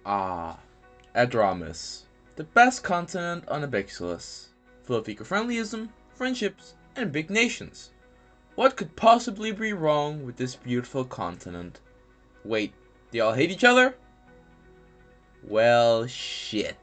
Ah, Adramus, the best continent on Abixilus, full of eco-friendlyism, friendships, and big nations. What could possibly be wrong with this beautiful continent? Wait, they all hate each other? Well, shit.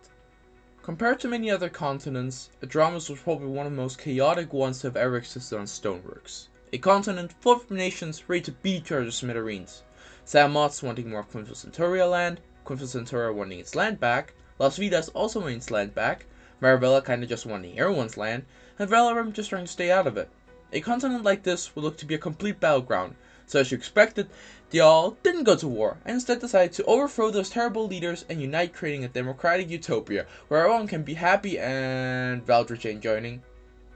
Compared to many other continents, Adramus was probably one of the most chaotic ones to have ever existed on stoneworks. A continent full of nations ready to beat each other to smithereens. Samots wanting more of Quinfil Centauria land, Quinfil Centauria wanting its land back, Las Vidas also wanting its land back, Marabella kinda just wanting everyone's land, and Valorum just trying to stay out of it. A continent like this would look to be a complete battleground, so as you expected, they all didn't go to war, and instead decided to overthrow those terrible leaders and unite, creating a democratic utopia where everyone can be happy. And Valdrich ain't joining.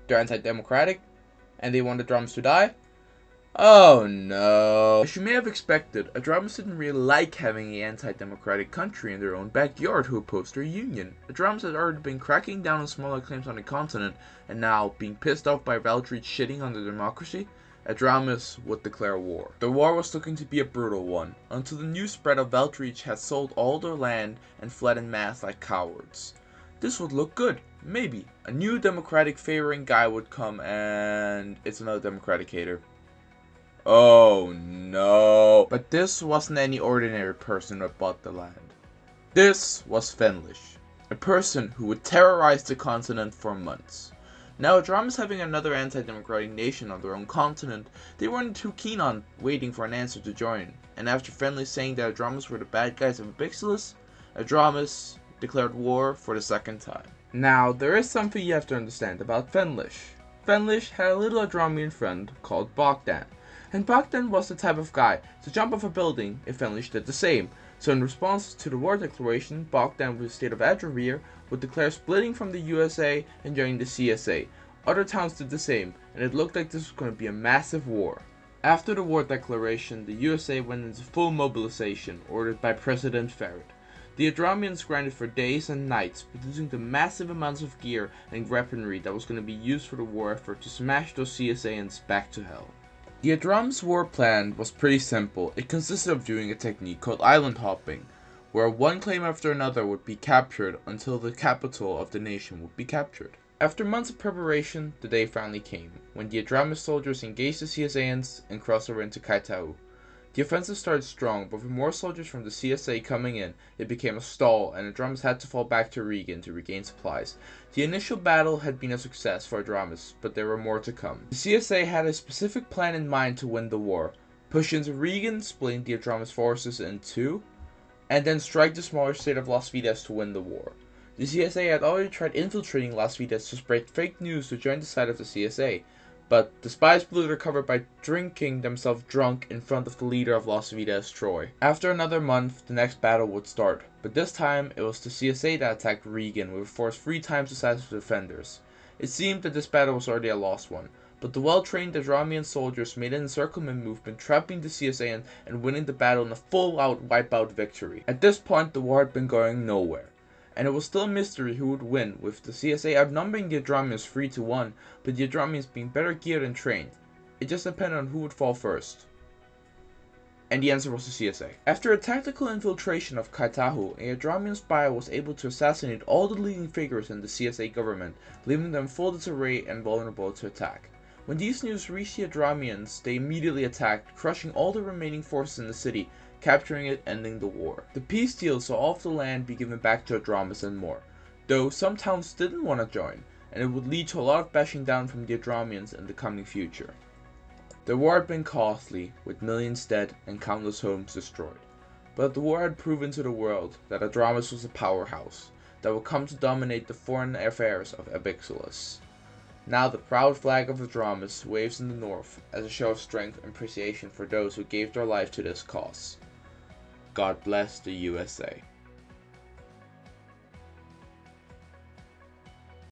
They're anti-democratic, and they want the drums to die. Oh no. As you may have expected, Adramus didn't really like having an anti-democratic country in their own backyard who opposed their union. Adramus had already been cracking down on smaller claims on the continent, and now, being pissed off by Valdrich shitting on the democracy, Adramus would declare war. The war was looking to be a brutal one, until the news spread of Valdrich had sold all their land and fled en masse like cowards. This would look good, maybe. A new democratic favoring guy would come, and it's another democratic hater. Oh no. But this wasn't any ordinary person who bought the land. This was Fenlish, a person who would terrorize the continent for months. Now, Adramus having another anti-democratic nation on their own continent, they weren't too keen on waiting for an answer to join, and after Fenlish saying that Adramus were the bad guys of Abixilus, Adramus declared war for the second time. Now, there is something you have to understand about Fenlish. Fenlish had a little Adramian friend called Bogdan, and Bogdan was the type of guy to jump off a building if Fenlish did the same. So in response to the war declaration, Bogdan, with the state of Adravir, would declare splitting from the USA and joining the CSA. Other towns did the same, and it looked like this was going to be a massive war. After the war declaration, the USA went into full mobilization, ordered by President Farad. The Adramians grinded for days and nights, producing the massive amounts of gear and weaponry that was going to be used for the war effort to smash those CSAans back to hell. The Adramus war plan was pretty simple. It consisted of doing a technique called island hopping, where one claim after another would be captured until the capital of the nation would be captured. After months of preparation, the day finally came, when the Adramus soldiers engaged the CSAans and crossed over into Kaitau. The offensive started strong, but with more soldiers from the CSA coming in, it became a stall, and Adramus had to fall back to Regan to regain supplies. The initial battle had been a success for Adramus, but there were more to come. The CSA had a specific plan in mind to win the war: push into Regan, splitting the Adramus forces in two, and then strike the smaller state of Las Vidas to win the war. The CSA had already tried infiltrating Las Vidas to spread fake news to join the side of the CSA, but the spies blew their cover by drinking themselves drunk in front of the leader of Las Vidas, Troy. After another month, the next battle would start, but this time it was the CSA that attacked Regan with a force 3 times the size of the defenders. It seemed that this battle was already a lost one, but the well-trained Adramian soldiers made an encirclement movement, trapping the CSA and winning the battle in a full-out wipeout victory. At this point, the war had been going nowhere, and it was still a mystery who would win, with the CSA outnumbering the Adramians 3-1, but the Adramians being better geared and trained. It just depended on who would fall first. And the answer was the CSA. After a tactical infiltration of Kaitahu, a Adramian spy was able to assassinate all the leading figures in the CSA government, leaving them full disarray and vulnerable to attack. When these news reached the Adramians, they immediately attacked, crushing all the remaining forces in the city, capturing it, ending the war. The peace deal saw all of the land be given back to Adramus and more, though some towns didn't want to join, and it would lead to a lot of bashing down from the Adramians in the coming future. The war had been costly, with millions dead and countless homes destroyed, but the war had proven to the world that Adramus was a powerhouse that would come to dominate the foreign affairs of Abixilus. Now the proud flag of Adramus waves in the north as a show of strength and appreciation for those who gave their life to this cause. God bless the USA.